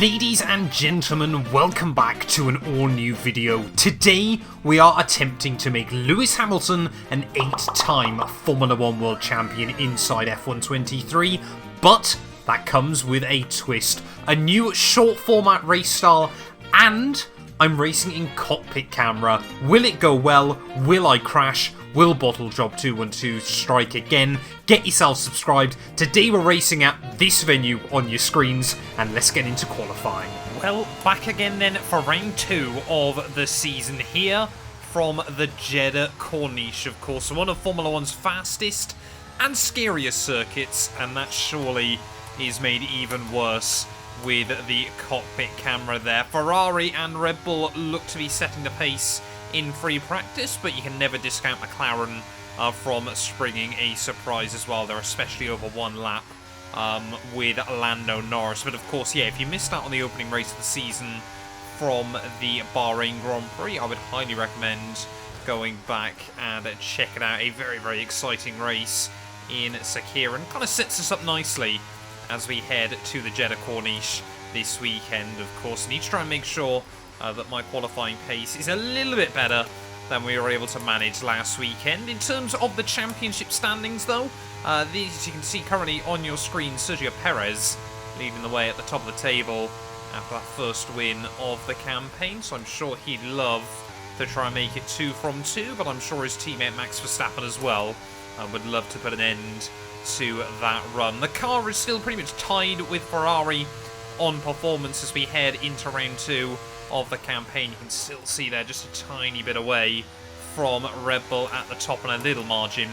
Ladies and gentlemen, welcome back to an all-new video. Today, we are attempting to make Lewis Hamilton an 8-time Formula 1 World Champion inside F1 23, but that comes with a twist. A new short format race style, and I'm racing in cockpit camera. Will it go well? Will I crash? Will Bottle Job 212 strike again? Get yourself subscribed. Today we're racing at this venue on your screens, and let's get into qualifying. Well, back again then for round 2 of the season here from the Jeddah Corniche, of course. One of Formula 1's fastest and scariest circuits, and that surely is made even worse with the cockpit camera there. Ferrari and Red Bull look to be setting the pace in free practice, but you can never discount McLaren from springing a surprise as well. They're especially over one lap with Lando Norris. But of course, yeah, if you missed out on the opening race of the season from the Bahrain Grand Prix, I would highly recommend going back and checking out. A very, very exciting race in Sakira, and kind of sets us up nicely as we head to the Jeddah Corniche this weekend, of course. I need to try and make sure that my qualifying pace is a little bit better than we were able to manage last weekend. In terms of the championship standings, though, these, as you can see currently on your screen, Sergio Perez leading the way at the top of the table after that first win of the campaign, so I'm sure he'd love to try and make it 2 from 2, but I'm sure his teammate Max Verstappen as well would love to put an end to that run. The car is still pretty much tied with Ferrari on performance as we head into round 2 of the campaign. You can still see there just a tiny bit away from Red Bull at the top, and a little margin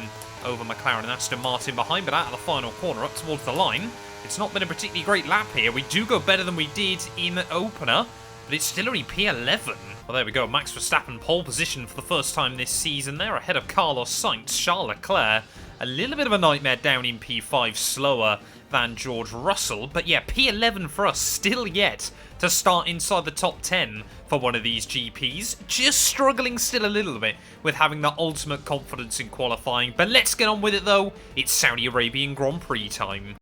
over McLaren and Aston Martin behind, but out of the final corner up towards the line. It's not been a particularly great lap here. We do go better than we did in the opener, but it's still only P11. Well, there we go. Max Verstappen pole position for the first time this season there, ahead of Carlos Sainz. Charles Leclerc, a little bit of a nightmare down in P5, slower than George Russell. But yeah, P11 for us still yet to start inside the top 10 for one of these GPs. Just struggling still a little bit with having the ultimate confidence in qualifying. But let's get on with it though. It's Saudi Arabian Grand Prix time.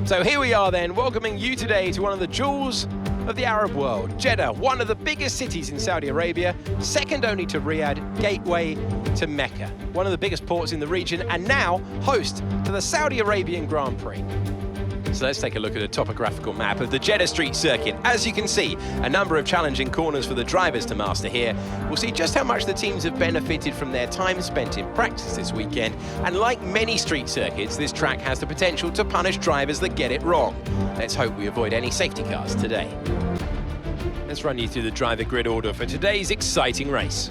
So here we are then, welcoming you today to one of the jewels of the Arab world. Jeddah, one of the biggest cities in Saudi Arabia, second only to Riyadh, gateway to Mecca. One of the biggest ports in the region, and now host to the Saudi Arabian Grand Prix. So let's take a look at a topographical map of the Jeddah Street Circuit. As you can see, a number of challenging corners for the drivers to master here. We'll see just how much the teams have benefited from their time spent in practice this weekend. And like many street circuits, this track has the potential to punish drivers that get it wrong. Let's hope we avoid any safety cars today. Let's run you through the driver grid order for today's exciting race.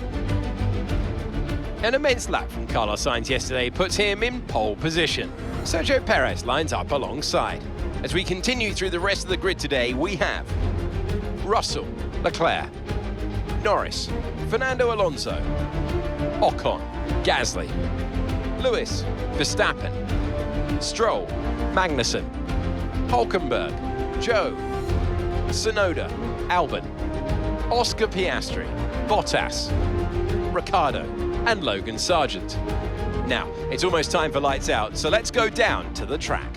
An immense lap from Carlos Sainz yesterday puts him in pole position. Sergio Perez lines up alongside. As we continue through the rest of the grid today, we have Russell, Leclerc, Norris, Fernando Alonso, Ocon, Gasly, Lewis, Verstappen, Stroll, Magnussen, Hulkenberg, Joe, Tsunoda, Albon, Oscar Piastri, Bottas, Ricciardo, and Logan Sargent. Now, it's almost time for lights out, so let's go down to the track.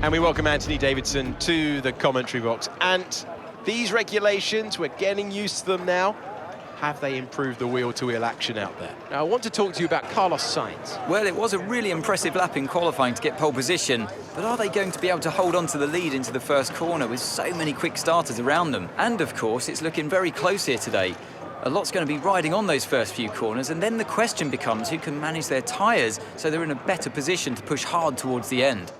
And we welcome Anthony Davidson to the commentary box. And these regulations, we're getting used to them now. Have they improved the wheel-to-wheel action out there? Now, I want to talk to you about Carlos Sainz. Well, it was a really impressive lap in qualifying to get pole position, but are they going to be able to hold on to the lead into the first corner with so many quick starters around them? And of course, it's looking very close here today. A lot's going to be riding on those first few corners, and then the question becomes who can manage their tyres so they're in a better position to push hard towards the end.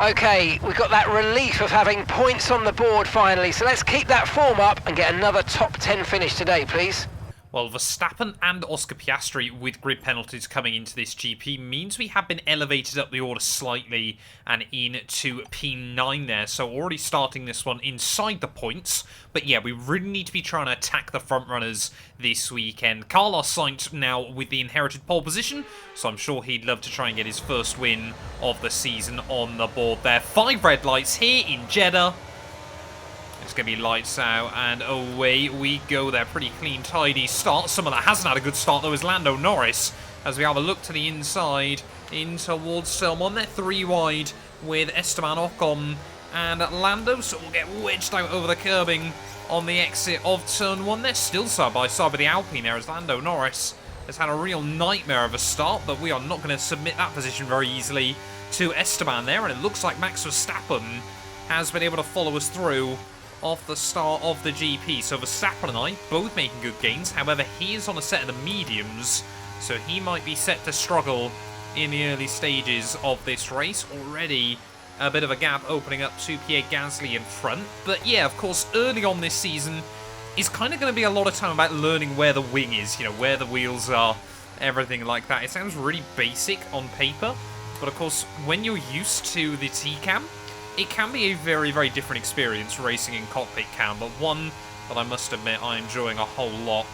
Okay, we've got that relief of having points on the board finally, so let's keep that form up and get another top 10 finish today, please. Well, Verstappen and Oscar Piastri with grid penalties coming into this GP means we have been elevated up the order slightly and into P9 there. So already starting this one inside the points. But yeah, we really need to be trying to attack the front runners this weekend. Carlos Sainz now with the inherited pole position, so I'm sure he'd love to try and get his first win of the season on the board there. 5 red lights here in Jeddah. It's going to be lights out, and away we go there. Pretty clean, tidy start. Someone that hasn't had a good start, though, is Lando Norris. As we have a look to the inside in towards someone. They're 3 wide with Esteban Ocon and Lando, so we'll get wedged out over the curbing on the exit of turn 1. They're still side by side with the Alpine there as Lando Norris has had a real nightmare of a start, but we are not going to submit that position very easily to Esteban there, and it looks like Max Verstappen has been able to follow us through off the start of the GP. So Verstappen and I both making good gains. However, he is on a set of the mediums, so he might be set to struggle in the early stages of this race. Already a bit of a gap opening up to Pierre Gasly in front. But yeah, of course, early on this season is kind of going to be a lot of time about learning where the wing is, you know, where the wheels are, everything like that. It sounds really basic on paper, but of course, when you're used to the T-Cam, it can be a very, very different experience racing in cockpit cam, but one that I must admit I'm enjoying a whole lot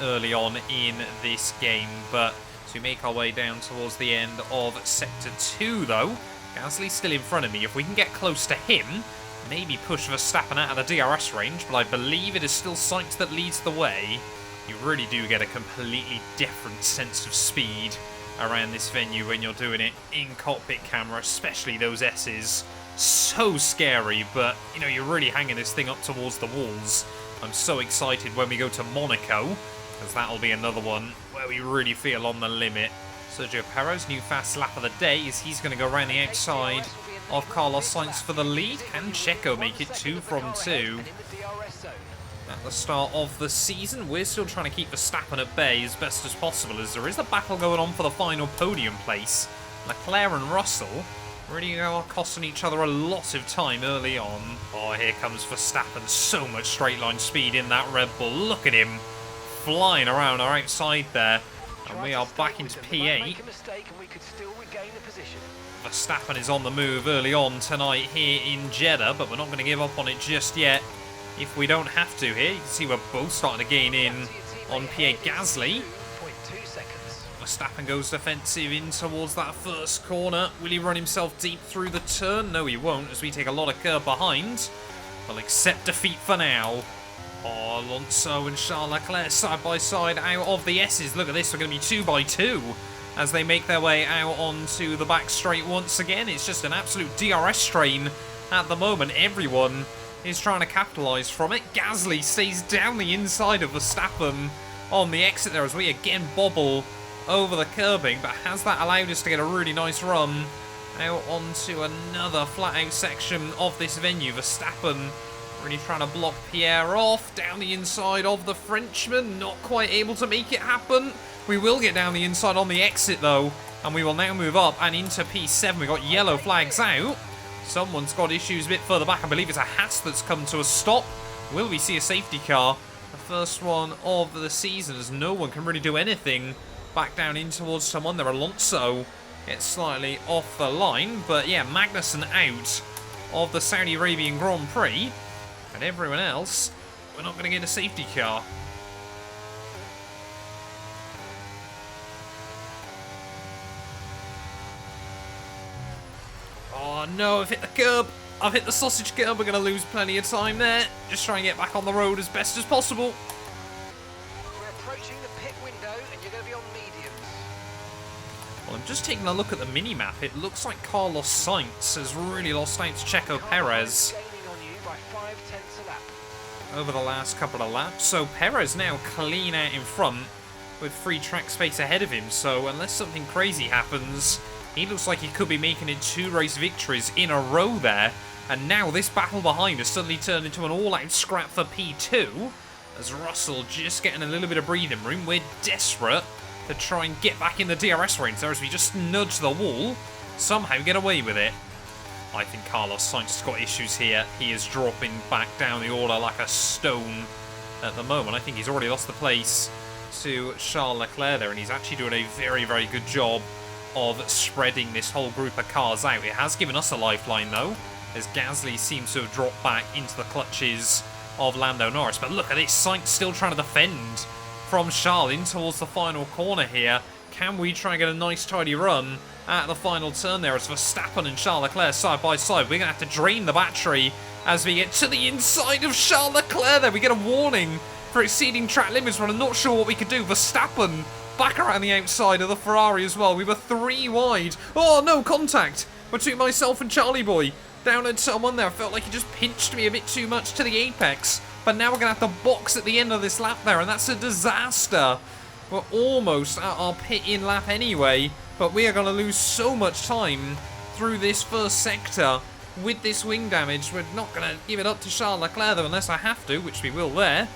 early on in this game. But to make our way down towards the end of Sector 2 though, Gasly's still in front of me. If we can get close to him, maybe push Verstappen out of the DRS range, but I believe it is still Sainz that leads the way. You really do get a completely different sense of speed around this venue when you're doing it in cockpit camera, especially those S's. So scary, but you know, you're really hanging this thing up towards the walls. I'm so excited when we go to Monaco, because that'll be another one where we really feel on the limit. Sergio Perez, new fast lap of the day, as he's going to go around the outside of Carlos Sainz for the lead. Can Checo make it 2 from 2? At the start of the season, we're still trying to keep Verstappen at bay as best as possible, as there is a battle going on for the final podium place. Leclerc and Russell really are costing each other a lot of time early on. Oh, here comes Verstappen. So much straight line speed in that Red Bull. Look at him flying around our outside there. And we are back into P8. Verstappen is on the move early on tonight here in Jeddah, but we're not going to give up on it just yet if we don't have to here. You can see we're both starting to gain in on Pierre Gasly. Verstappen goes defensive in towards that first corner. Will he run himself deep through the turn? No, he won't, as we take a lot of curb behind. We'll accept defeat for now. Oh, Alonso and Charles Leclerc side by side out of the S's. Look at this, we're going to be 2 by 2 as they make their way out onto the back straight once again. It's just an absolute DRS strain at the moment. Everyone is trying to capitalise from it. Gasly stays down the inside of Verstappen on the exit there as we again bobble over the curbing, but has that allowed us to get a really nice run out onto another flat out section of this venue? Verstappen really trying to block Pierre off down the inside of the Frenchman, not quite able to make it happen. We will get down the inside on the exit though, and we will now move up and into P7. We've got yellow flags out. Someone's got issues a bit further back. I believe it's a Haas that's come to a stop. Will we see a safety car? The first one of the season, as no one can really do anything back down in towards someone there. Alonso gets slightly off the line, but yeah, Magnussen out of the Saudi Arabian Grand Prix, and everyone else, we're not going to get a safety car. Oh no, I've hit the curb. I've hit the sausage curb. We're going to lose plenty of time there. Just try and get back on the road as best as possible. We're approaching the pit window and you're going to be on mediums. Well, I'm just taking a look at the mini-map. It looks like Carlos Sainz has really lost out to Checo Perez Gaining on you by 0.5 a lap. over the last couple of laps. So Perez now clean out in front with free track space ahead of him. So unless something crazy happens, he looks like he could be making it 2 race victories in a row there. And now this battle behind has suddenly turned into an all-out scrap for P2, as Russell just getting a little bit of breathing room. We're desperate to try and get back in the DRS range there as we just nudge the wall, somehow get away with it. I think Carlos Sainz has got issues here. He is dropping back down the order like a stone at the moment. I think he's already lost the place to Charles Leclerc there, and he's actually doing a very, very good job of spreading this whole group of cars out. It has given us a lifeline though, as Gasly seems to have dropped back into the clutches of Lando Norris. But look at this, Sainz still trying to defend from Charles in towards the final corner here. Can we try and get a nice tidy run at the final turn there as Verstappen and Charles Leclerc side by side? We're going to have to drain the battery as we get to the inside of Charles Leclerc there. We get a warning for exceeding track limits, but I'm not sure what we could do. Verstappen back around the outside of the Ferrari as well. We were 3 wide. Oh, no contact between myself and Charlie Boy. Down at turn 1 there, I felt like he just pinched me a bit too much to the apex. But now we're going to have to box at the end of this lap there, and that's a disaster. We're almost at our pit-in lap anyway, but we are going to lose so much time through this first sector with this wing damage. We're not going to give it up to Charles Leclerc, though, unless I have to, which we will there.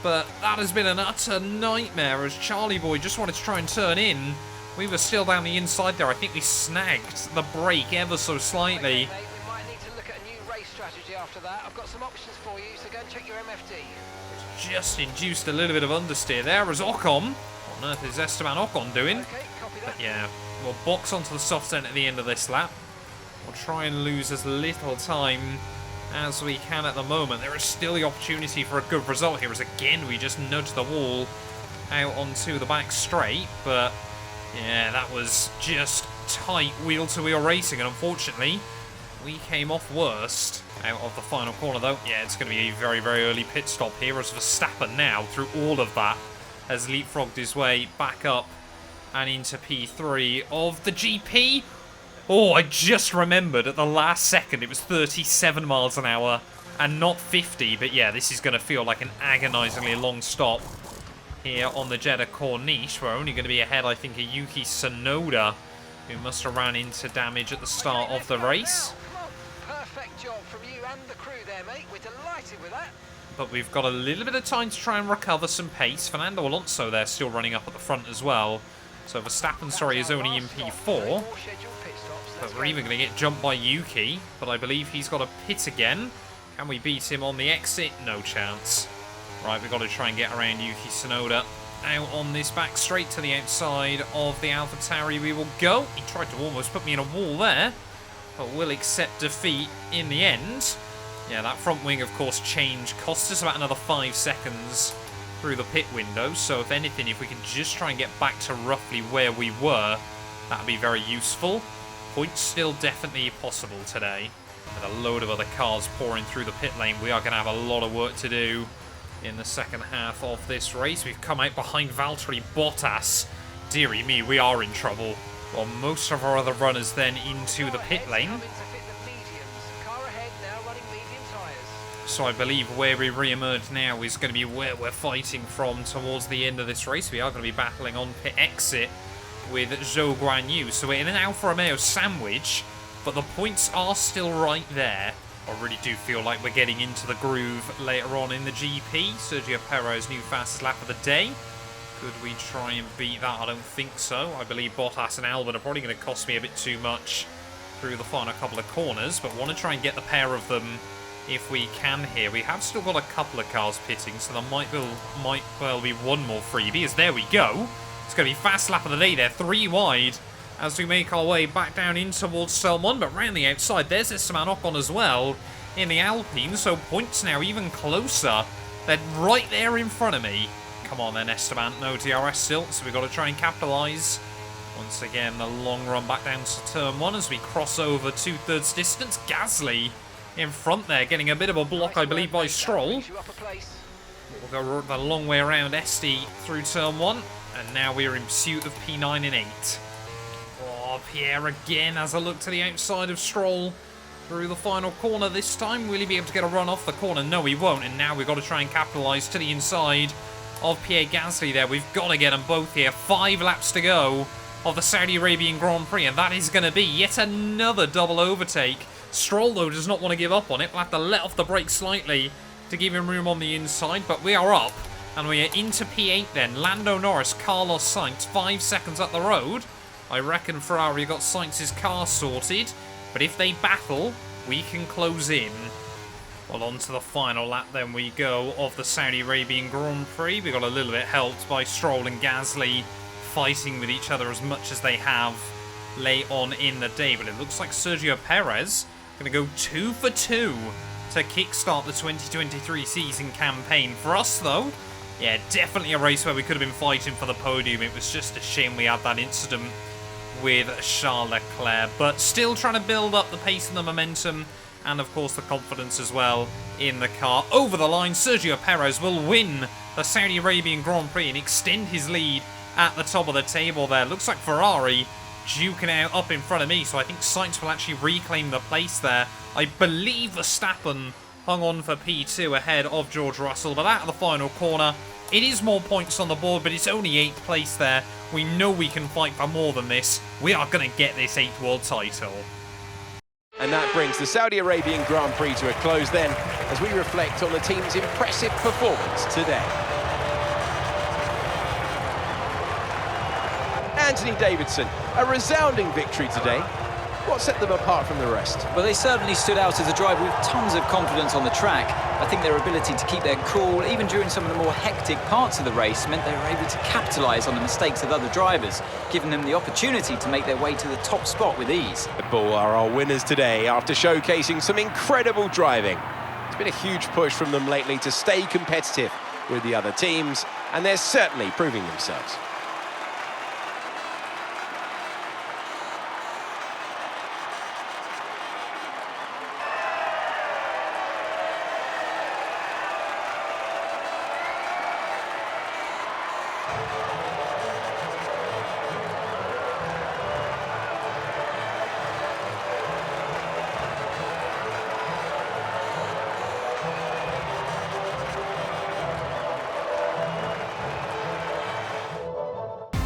But that has been an utter nightmare, as Charlie Boy just wanted to try and turn in. We were still down the inside there. I think we snagged the brake ever so slightly. Okay, we might need to look at a new race strategy after that. I've got some options for you, so go and check your MFD. Just induced a little bit of understeer there as Ocon. What on earth is Esteban Ocon doing? Okay, copy that. But yeah, we'll box onto the soft end at the end of this lap. We'll try and lose as little time as we can at the moment. There is still the opportunity for a good result here, as again we just nudge the wall out onto the back straight. But yeah, that was just tight wheel-to-wheel racing, and unfortunately we came off worst out of the final corner, though. Yeah, it's going to be a very, very early pit stop here, as Verstappen now, through all of that, has leapfrogged his way back up and into P3 of the GP. Oh, I just remembered at the last second it was 37 miles an hour and not 50. But yeah, this is going to feel like an agonisingly long stop here on the Jeddah Corniche. We're only going to be ahead, I think, of Yuki Tsunoda, who must have ran into damage at the start of the race. Perfect job from you and the crew there, mate. We're delighted with that. But we've got a little bit of time to try and recover some pace. Fernando Alonso there still running up at the front as well. So Verstappen, sorry, is only in P4. But we're even going to get jumped by Yuki. But I believe he's got a pit again. Can we beat him on the exit? No chance. Right, we've got to try and get around Yuki Tsunoda. Out on this back straight to the outside of the AlphaTauri we will go. He tried to almost put me in a wall there, but will accept defeat in the end. Yeah, that front wing, of course, change cost us about another 5 seconds through the pit window. So if anything, if we can just try and get back to roughly where we were, that would be very useful. Points still definitely possible today. With a load of other cars pouring through the pit lane, we are going to have a lot of work to do in the second half of this race. We've come out behind Valtteri Bottas. Deary me, we are in trouble. Well, most of our other runners then into the pit lane. So I believe where we re-emerge now is going to be where we're fighting from towards the end of this race. We are going to be battling on pit exit with Zhou Guanyu. So we're in an Alfa Romeo sandwich, but the points are still right there. I really do feel like we're getting into the groove later on in the GP. Sergio Perez, new fastest lap of the day. Could we try and beat that? I don't think so. I believe Bottas and Albon are probably going to cost me a bit too much through the final couple of corners, but want to try and get the pair of them if we can here. We have still got a couple of cars pitting, so there might well be one more freebie, as there we go. It's going to be fast lap of the day there, 3 wide, as we make our way back down in towards turn 1, but round the outside, there's Esteban Ocon as well in the Alpine, so points now even closer. They're right there in front of me. Come on then, Esteban, no DRS still, so we've got to try and capitalise. Once again, the long run back down to turn 1 as we cross over 2/3 distance. Gasly in front there, getting a bit of a block, I believe, by Stroll. We'll go the long way around Esti through turn 1, and now we're in pursuit of P9 and 8. Oh, Pierre again has a look to the outside of Stroll through the final corner this time. Will he be able to get a run off the corner? No, he won't, and now we've got to try and capitalise to the inside of Pierre Gasly there. We've got to get them both here. 5 laps to go of the Saudi Arabian Grand Prix, and that is going to be yet another double overtake. Stroll, though, does not want to give up on it. We'll have to let off the brake slightly to give him room on the inside, but we are up, and we are into P8 then. Lando Norris, Carlos Sainz, 5 seconds up the road. I reckon Ferrari got Sainz's car sorted, but if they battle, we can close in. Well, on to the final lap then we go of the Saudi Arabian Grand Prix. We got a little bit helped by Stroll and Gasly fighting with each other as much as they have late on in the day, but it looks like Sergio Perez going to go 2 for 2 to kickstart the 2023 season campaign. For us, though, yeah, definitely a race where we could have been fighting for the podium. It was just a shame we had that incident with Charles Leclerc, but still trying to build up the pace and the momentum, and of course the confidence as well in the car. Over the line, Sergio Perez will win the Saudi Arabian Grand Prix and extend his lead at the top of the table there. Looks like Ferrari duking out up in front of me, so I think Sainz will actually reclaim the place there. I believe Verstappen hung on for P2 ahead of George Russell, but out of the final corner, it is more points on the board, but it's only 8th place there. We know we can fight for more than this. We are going to get this 8th world title. And that brings the Saudi Arabian Grand Prix to a close then, as we reflect on the team's impressive performance today. Anthony Davidson, a resounding victory today. What set them apart from the rest? Well, they certainly stood out as a driver with tons of confidence on the track. I think their ability to keep their cool, even during some of the more hectic parts of the race, meant they were able to capitalise on the mistakes of other drivers, giving them the opportunity to make their way to the top spot with ease. Red Bull are our winners today after showcasing some incredible driving. It's been a huge push from them lately to stay competitive with the other teams, and they're certainly proving themselves.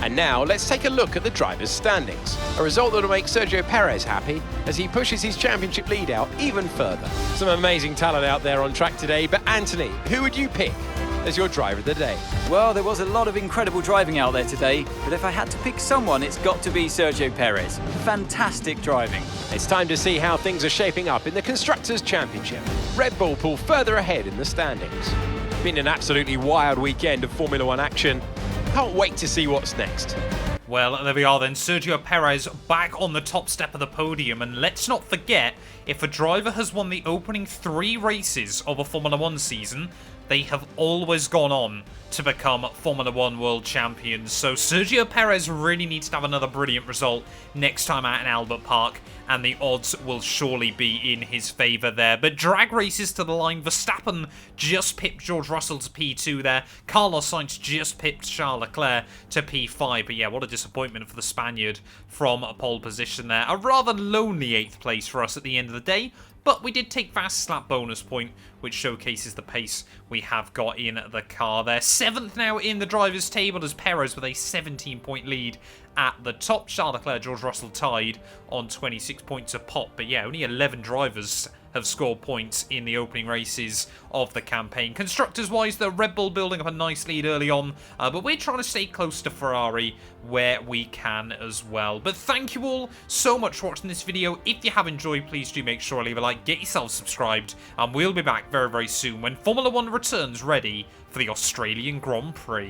And now, let's take a look at the drivers' standings. A result that will make Sergio Perez happy as he pushes his championship lead out even further. Some amazing talent out there on track today, but Anthony, who would you pick as your driver of the day? Well, there was a lot of incredible driving out there today, but if I had to pick someone, it's got to be Sergio Perez. Fantastic driving. It's time to see how things are shaping up in the Constructors' Championship. Red Bull pull further ahead in the standings. Been an absolutely wild weekend of Formula One action. Can't wait to see what's next. Well, there we are then. Sergio Perez back on the top step of the podium. And let's not forget, if a driver has won the opening 3 races of a Formula One season, they have always gone on to become Formula One world champions. So Sergio Perez really needs to have another brilliant result next time out in Albert Park, and the odds will surely be in his favour there. But drag races to the line. Verstappen just pipped George Russell to P2 there. Carlos Sainz just pipped Charles Leclerc to P5. But yeah, what a disappointment for the Spaniard from a pole position there. A rather lonely 8th place for us at the end of the day. But we did take fast slap bonus point, which showcases the pace we have got in the car there. 7th now in the drivers' table as Perez with a 17-point lead at the top. Charles Leclerc, George Russell tied on 26 points a pop. But yeah, only 11 drivers have scored points in the opening races of the campaign. Constructors-wise, the Red Bull building up a nice lead early on, but we're trying to stay close to Ferrari where we can as well. But thank you all so much for watching this video. If you have enjoyed, please do make sure to leave a like, get yourself subscribed, and we'll be back very, very soon when Formula One returns ready for the Australian Grand Prix.